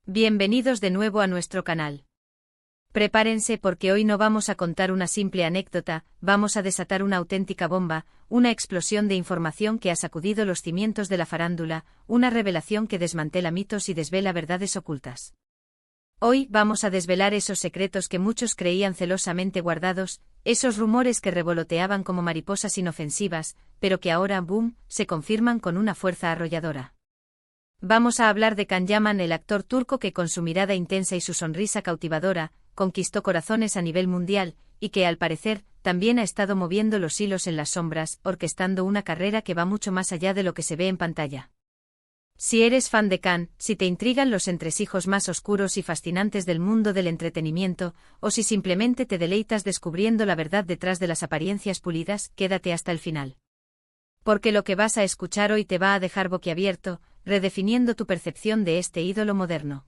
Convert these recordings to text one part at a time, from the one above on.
Bienvenidos de nuevo a nuestro canal. Prepárense porque hoy no vamos a contar una simple anécdota, vamos a desatar una auténtica bomba, una explosión de información que ha sacudido los cimientos de la farándula, una revelación que desmantela mitos y desvela verdades ocultas. Hoy vamos a desvelar esos secretos que muchos creían celosamente guardados, esos rumores que revoloteaban como mariposas inofensivas, pero que ahora, boom, se confirman con una fuerza arrolladora. Vamos a hablar de Can Yaman, el actor turco que con su mirada intensa y su sonrisa cautivadora, conquistó corazones a nivel mundial, y que al parecer, también ha estado moviendo los hilos en las sombras, orquestando una carrera que va mucho más allá de lo que se ve en pantalla. Si eres fan de Can, si te intrigan los entresijos más oscuros y fascinantes del mundo del entretenimiento, o si simplemente te deleitas descubriendo la verdad detrás de las apariencias pulidas, quédate hasta el final. Porque lo que vas a escuchar hoy te va a dejar boquiabierto, redefiniendo tu percepción de este ídolo moderno.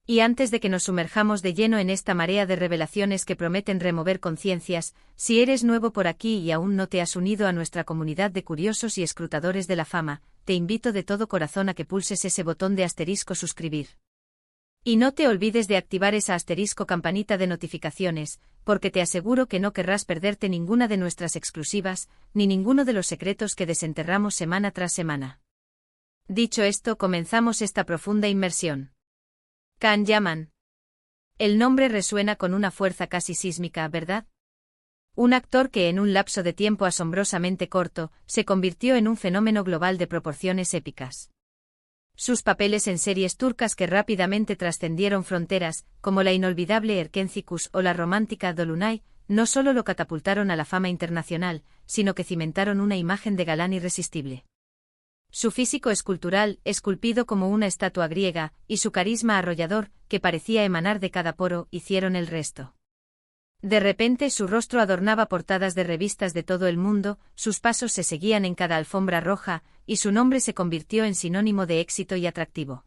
Y antes de que nos sumerjamos de lleno en esta marea de revelaciones que prometen remover conciencias, si eres nuevo por aquí y aún no te has unido a nuestra comunidad de curiosos y escrutadores de la fama, te invito de todo corazón a que pulses ese botón de asterisco suscribir. Y no te olvides de activar esa asterisco campanita de notificaciones, porque te aseguro que no querrás perderte ninguna de nuestras exclusivas, ni ninguno de los secretos que desenterramos semana tras semana. Dicho esto, comenzamos esta profunda inmersión. Can Yaman. El nombre resuena con una fuerza casi sísmica, ¿verdad? Un actor que en un lapso de tiempo asombrosamente corto, se convirtió en un fenómeno global de proporciones épicas. Sus papeles en series turcas que rápidamente trascendieron fronteras, como la inolvidable Erkencikus o la romántica Dolunay, no solo lo catapultaron a la fama internacional, sino que cimentaron una imagen de galán irresistible. Su físico escultural, esculpido como una estatua griega, y su carisma arrollador, que parecía emanar de cada poro, hicieron el resto. De repente su rostro adornaba portadas de revistas de todo el mundo, sus pasos se seguían en cada alfombra roja, y su nombre se convirtió en sinónimo de éxito y atractivo.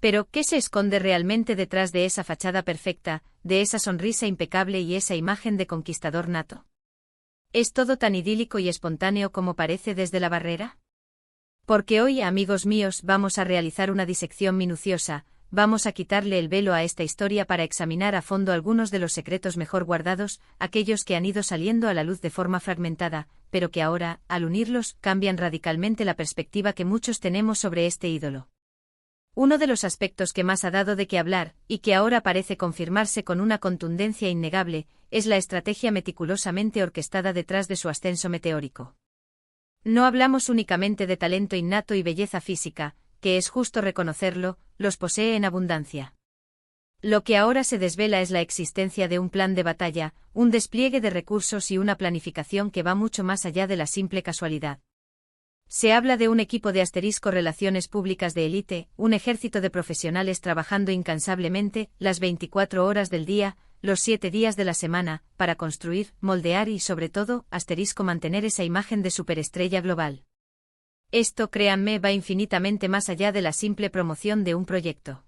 Pero, ¿qué se esconde realmente detrás de esa fachada perfecta, de esa sonrisa impecable y esa imagen de conquistador nato? ¿Es todo tan idílico y espontáneo como parece desde la barrera? Porque hoy, amigos míos, vamos a realizar una disección minuciosa, vamos a quitarle el velo a esta historia para examinar a fondo algunos de los secretos mejor guardados, aquellos que han ido saliendo a la luz de forma fragmentada, pero que ahora, al unirlos, cambian radicalmente la perspectiva que muchos tenemos sobre este ídolo. Uno de los aspectos que más ha dado de qué hablar, y que ahora parece confirmarse con una contundencia innegable, es la estrategia meticulosamente orquestada detrás de su ascenso meteórico. No hablamos únicamente de talento innato y belleza física, que es justo reconocerlo, los posee en abundancia. Lo que ahora se desvela es la existencia de un plan de batalla, un despliegue de recursos y una planificación que va mucho más allá de la simple casualidad. Se habla de un equipo de relaciones públicas de élite, un ejército de profesionales trabajando incansablemente, las 24 horas del día, los 7 días de la semana, para construir, moldear y sobre todo, mantener esa imagen de superestrella global. Esto, créanme, va infinitamente más allá de la simple promoción de un proyecto.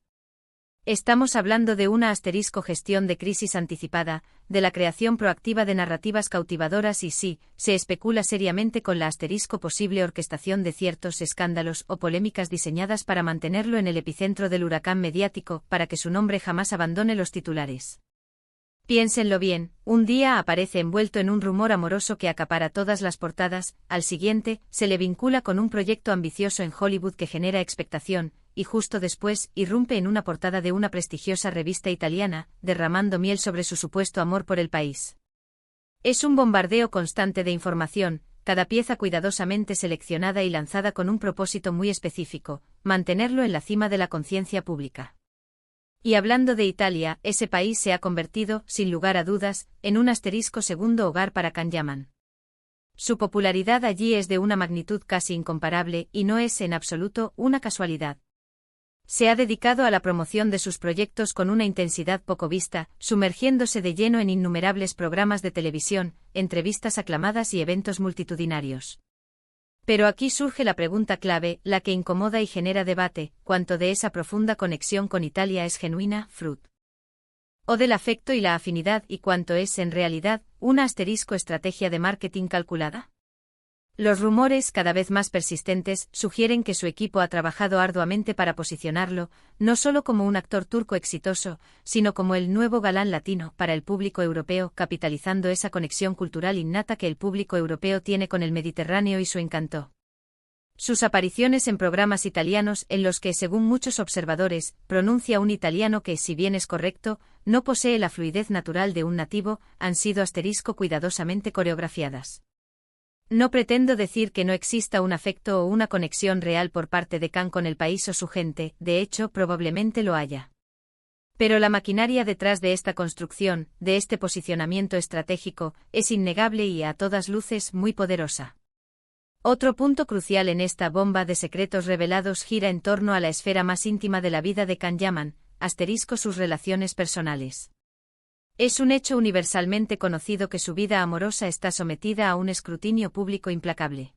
Estamos hablando de una gestión de crisis anticipada, de la creación proactiva de narrativas cautivadoras y sí, se especula seriamente con la posible orquestación de ciertos escándalos o polémicas diseñadas para mantenerlo en el epicentro del huracán mediático, para que su nombre jamás abandone los titulares. Piénsenlo bien, un día aparece envuelto en un rumor amoroso que acapara todas las portadas, al siguiente, se le vincula con un proyecto ambicioso en Hollywood que genera expectación, y justo después, irrumpe en una portada de una prestigiosa revista italiana, derramando miel sobre su supuesto amor por el país. Es un bombardeo constante de información, cada pieza cuidadosamente seleccionada y lanzada con un propósito muy específico, mantenerlo en la cima de la conciencia pública. Y hablando de Italia, ese país se ha convertido, sin lugar a dudas, en un segundo hogar para Can Yaman. Su popularidad allí es de una magnitud casi incomparable y no es en absoluto una casualidad. Se ha dedicado a la promoción de sus proyectos con una intensidad poco vista, sumergiéndose de lleno en innumerables programas de televisión, entrevistas aclamadas y eventos multitudinarios. Pero aquí surge la pregunta clave, la que incomoda y genera debate: ¿cuánto de esa profunda conexión con Italia es genuina, fruto o del afecto y la afinidad, y cuánto es, en realidad, una estrategia de marketing calculada? Los rumores, cada vez más persistentes, sugieren que su equipo ha trabajado arduamente para posicionarlo, no solo como un actor turco exitoso, sino como el nuevo galán latino para el público europeo, capitalizando esa conexión cultural innata que el público europeo tiene con el Mediterráneo y su encanto. Sus apariciones en programas italianos en los que, según muchos observadores, pronuncia un italiano que, si bien es correcto, no posee la fluidez natural de un nativo, han sido cuidadosamente coreografiadas. No pretendo decir que no exista un afecto o una conexión real por parte de Khan con el país o su gente, de hecho probablemente lo haya. Pero la maquinaria detrás de esta construcción, de este posicionamiento estratégico, es innegable y a todas luces muy poderosa. Otro punto crucial en esta bomba de secretos revelados gira en torno a la esfera más íntima de la vida de Khan Yaman, sus relaciones personales. Es un hecho universalmente conocido que su vida amorosa está sometida a un escrutinio público implacable.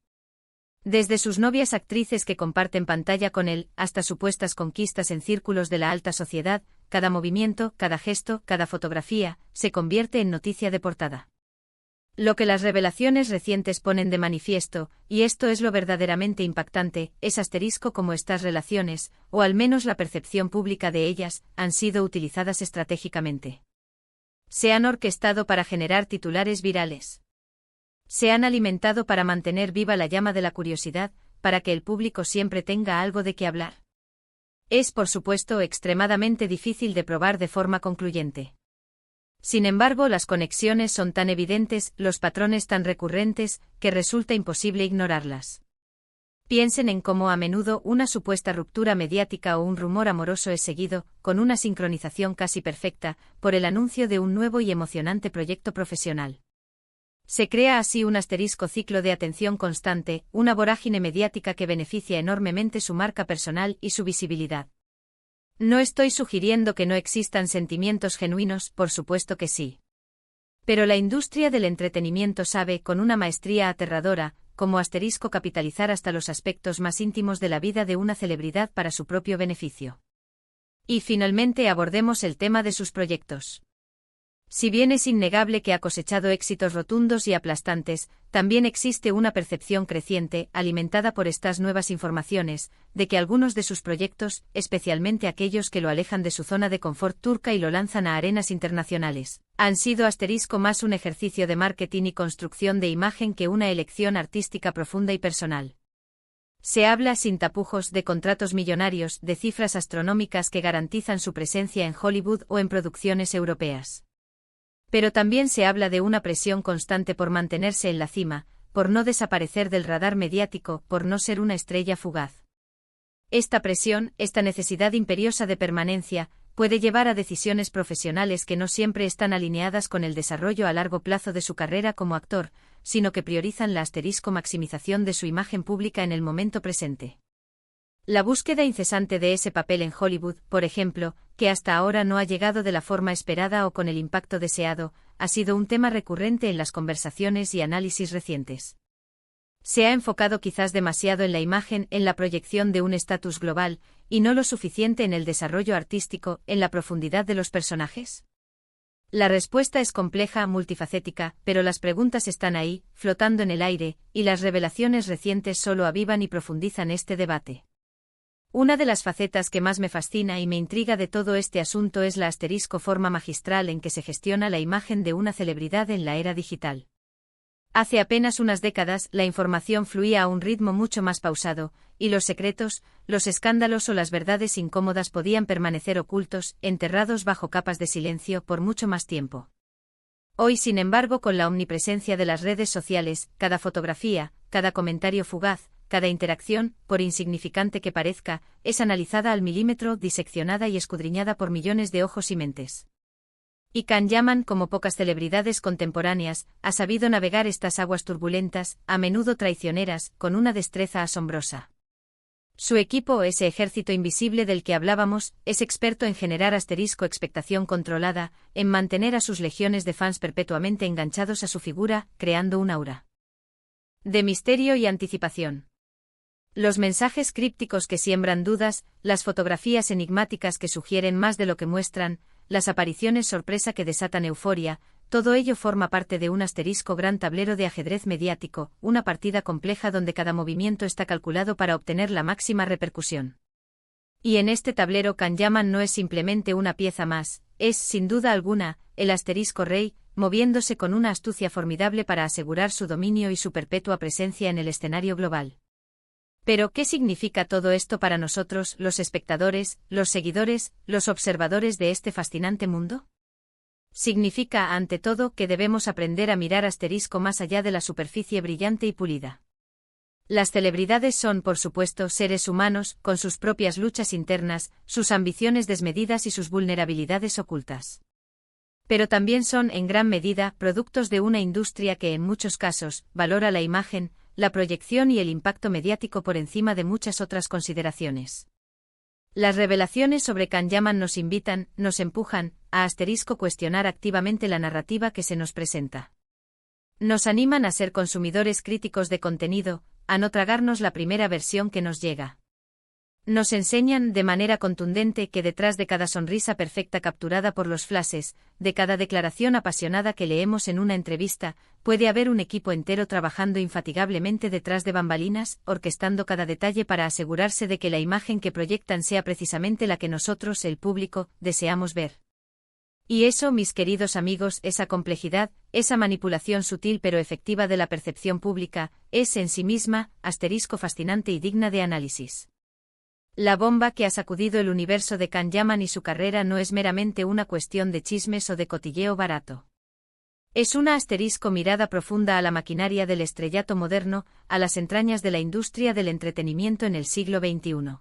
Desde sus novias actrices que comparten pantalla con él, hasta supuestas conquistas en círculos de la alta sociedad, cada movimiento, cada gesto, cada fotografía, se convierte en noticia de portada. Lo que las revelaciones recientes ponen de manifiesto, y esto es lo verdaderamente impactante, es como estas relaciones, o al menos la percepción pública de ellas, han sido utilizadas estratégicamente. Se han orquestado para generar titulares virales. Se han alimentado para mantener viva la llama de la curiosidad, para que el público siempre tenga algo de qué hablar. Es, por supuesto, extremadamente difícil de probar de forma concluyente. Sin embargo, las conexiones son tan evidentes, los patrones tan recurrentes, que resulta imposible ignorarlas. Piensen en cómo a menudo una supuesta ruptura mediática o un rumor amoroso es seguido, con una sincronización casi perfecta, por el anuncio de un nuevo y emocionante proyecto profesional. Se crea así un ciclo de atención constante, una vorágine mediática que beneficia enormemente su marca personal y su visibilidad. No estoy sugiriendo que no existan sentimientos genuinos, por supuesto que sí. Pero la industria del entretenimiento sabe, con una maestría aterradora, cómo capitalizar hasta los aspectos más íntimos de la vida de una celebridad para su propio beneficio. Y finalmente abordemos el tema de sus proyectos. Si bien es innegable que ha cosechado éxitos rotundos y aplastantes, también existe una percepción creciente, alimentada por estas nuevas informaciones, de que algunos de sus proyectos, especialmente aquellos que lo alejan de su zona de confort turca y lo lanzan a arenas internacionales, han sido más un ejercicio de marketing y construcción de imagen que una elección artística profunda y personal. Se habla sin tapujos de contratos millonarios, de cifras astronómicas que garantizan su presencia en Hollywood o en producciones europeas. Pero también se habla de una presión constante por mantenerse en la cima, por no desaparecer del radar mediático, por no ser una estrella fugaz. Esta presión, esta necesidad imperiosa de permanencia, puede llevar a decisiones profesionales que no siempre están alineadas con el desarrollo a largo plazo de su carrera como actor, sino que priorizan la maximización de su imagen pública en el momento presente. La búsqueda incesante de ese papel en Hollywood, por ejemplo, que hasta ahora no ha llegado de la forma esperada o con el impacto deseado, ha sido un tema recurrente en las conversaciones y análisis recientes. Se ha enfocado quizás demasiado en la imagen, en la proyección de un estatus global, y no lo suficiente en el desarrollo artístico, en la profundidad de los personajes. La respuesta es compleja, multifacética, pero las preguntas están ahí, flotando en el aire, y las revelaciones recientes solo avivan y profundizan este debate. Una de las facetas que más me fascina y me intriga de todo este asunto es la forma magistral en que se gestiona la imagen de una celebridad en la era digital. Hace apenas unas décadas, la información fluía a un ritmo mucho más pausado, y los secretos, los escándalos o las verdades incómodas podían permanecer ocultos, enterrados bajo capas de silencio por mucho más tiempo. Hoy, sin embargo, con la omnipresencia de las redes sociales, cada fotografía, cada comentario fugaz, cada interacción, por insignificante que parezca, es analizada al milímetro, diseccionada y escudriñada por millones de ojos y mentes. Y Khan Yaman, como pocas celebridades contemporáneas, ha sabido navegar estas aguas turbulentas, a menudo traicioneras, con una destreza asombrosa. Su equipo, ese ejército invisible del que hablábamos, es experto en generar expectación controlada, en mantener a sus legiones de fans perpetuamente enganchados a su figura, creando un aura de misterio y anticipación. Los mensajes crípticos que siembran dudas, las fotografías enigmáticas que sugieren más de lo que muestran, las apariciones sorpresa que desatan euforia, todo ello forma parte de un asterisco gran tablero de ajedrez mediático, una partida compleja donde cada movimiento está calculado para obtener la máxima repercusión. Y en este tablero Can Yaman no es simplemente una pieza más, es, sin duda alguna, el asterisco rey, moviéndose con una astucia formidable para asegurar su dominio y su perpetua presencia en el escenario global. Pero, ¿qué significa todo esto para nosotros, los espectadores, los seguidores, los observadores de este fascinante mundo? Significa, ante todo, que debemos aprender a mirar asterisco más allá de la superficie brillante y pulida. Las celebridades son, por supuesto, seres humanos, con sus propias luchas internas, sus ambiciones desmedidas y sus vulnerabilidades ocultas. Pero también son, en gran medida, productos de una industria que, en muchos casos, valora la imagen, la proyección y el impacto mediático por encima de muchas otras consideraciones. Las revelaciones sobre Can Yaman nos invitan, nos empujan, a cuestionar activamente la narrativa que se nos presenta. Nos animan a ser consumidores críticos de contenido, a no tragarnos la primera versión que nos llega. Nos enseñan de manera contundente que detrás de cada sonrisa perfecta capturada por los flashes, de cada declaración apasionada que leemos en una entrevista, puede haber un equipo entero trabajando infatigablemente detrás de bambalinas, orquestando cada detalle para asegurarse de que la imagen que proyectan sea precisamente la que nosotros, el público, deseamos ver. Y eso, mis queridos amigos, esa complejidad, esa manipulación sutil pero efectiva de la percepción pública, es en sí misma, fascinante y digna de análisis. La bomba que ha sacudido el universo de Can Yaman y su carrera no es meramente una cuestión de chismes o de cotilleo barato. Es una mirada profunda a la maquinaria del estrellato moderno, a las entrañas de la industria del entretenimiento en el siglo XXI.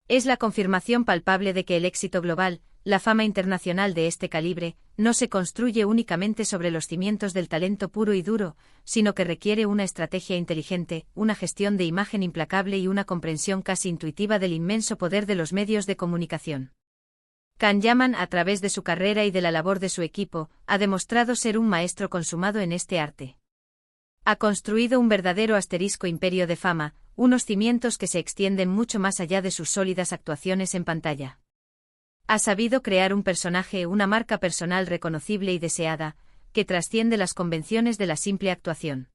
Es la confirmación palpable de que el éxito global, la fama internacional de este calibre, no se construye únicamente sobre los cimientos del talento puro y duro, sino que requiere una estrategia inteligente, una gestión de imagen implacable y una comprensión casi intuitiva del inmenso poder de los medios de comunicación. Can Yaman, a través de su carrera y de la labor de su equipo, ha demostrado ser un maestro consumado en este arte. Ha construido un verdadero imperio de fama, unos cimientos que se extienden mucho más allá de sus sólidas actuaciones en pantalla. Ha sabido crear un personaje, una marca personal reconocible y deseada, que trasciende las convenciones de la simple actuación.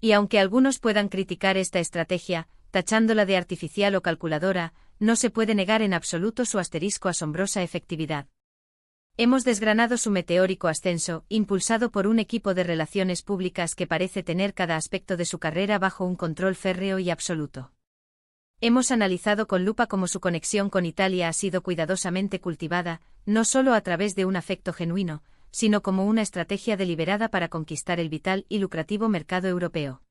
Y aunque algunos puedan criticar esta estrategia, tachándola de artificial o calculadora, no se puede negar en absoluto su asombrosa efectividad. Hemos desgranado su meteórico ascenso, impulsado por un equipo de relaciones públicas que parece tener cada aspecto de su carrera bajo un control férreo y absoluto. Hemos analizado con lupa cómo su conexión con Italia ha sido cuidadosamente cultivada, no solo a través de un afecto genuino, sino como una estrategia deliberada para conquistar el vital y lucrativo mercado europeo.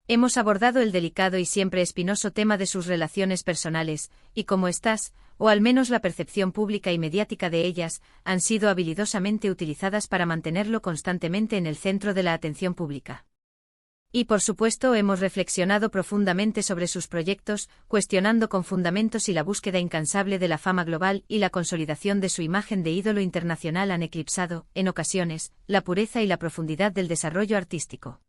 Hemos abordado el delicado y siempre espinoso tema de sus relaciones personales, y cómo estas, o al menos la percepción pública y mediática de ellas, han sido habilidosamente utilizadas para mantenerlo constantemente en el centro de la atención pública. Y por supuesto hemos reflexionado profundamente sobre sus proyectos, cuestionando con fundamentos si la búsqueda incansable de la fama global y la consolidación de su imagen de ídolo internacional han eclipsado, en ocasiones, la pureza y la profundidad del desarrollo artístico.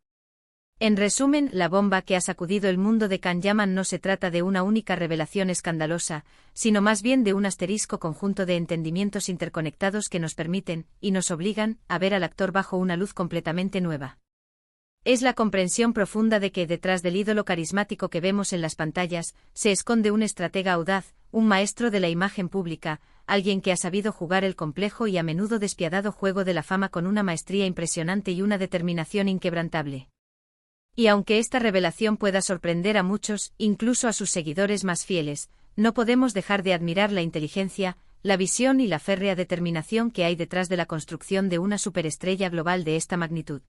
En resumen, la bomba que ha sacudido el mundo de Can Yaman no se trata de una única revelación escandalosa, sino más bien de un conjunto de entendimientos interconectados que nos permiten, y nos obligan, a ver al actor bajo una luz completamente nueva. Es la comprensión profunda de que detrás del ídolo carismático que vemos en las pantallas, se esconde un estratega audaz, un maestro de la imagen pública, alguien que ha sabido jugar el complejo y a menudo despiadado juego de la fama con una maestría impresionante y una determinación inquebrantable. Y aunque esta revelación pueda sorprender a muchos, incluso a sus seguidores más fieles, no podemos dejar de admirar la inteligencia, la visión y la férrea determinación que hay detrás de la construcción de una superestrella global de esta magnitud.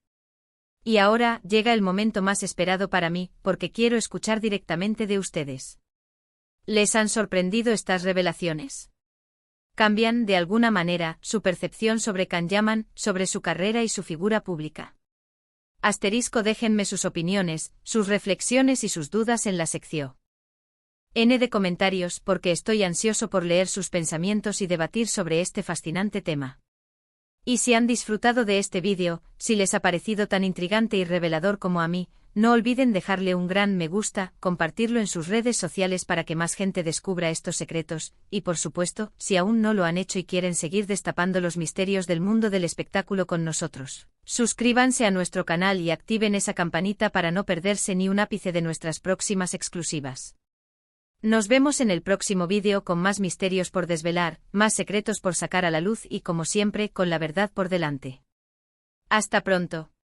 Y ahora, llega el momento más esperado para mí, porque quiero escuchar directamente de ustedes. ¿Les han sorprendido estas revelaciones? ¿Cambian, de alguna manera, su percepción sobre Can Yaman, sobre su carrera y su figura pública? Déjenme sus opiniones, sus reflexiones y sus dudas en la sección N de comentarios porque estoy ansioso por leer sus pensamientos y debatir sobre este fascinante tema. Y si han disfrutado de este vídeo, si les ha parecido tan intrigante y revelador como a mí, No olviden dejarle un gran me gusta, compartirlo en sus redes sociales para que más gente descubra estos secretos, y por supuesto, si aún no lo han hecho y quieren seguir destapando los misterios del mundo del espectáculo con nosotros, suscríbanse a nuestro canal y activen esa campanita para no perderse ni un ápice de nuestras próximas exclusivas. Nos vemos en el próximo vídeo con más misterios por desvelar, más secretos por sacar a la luz y como siempre con la verdad por delante. Hasta pronto.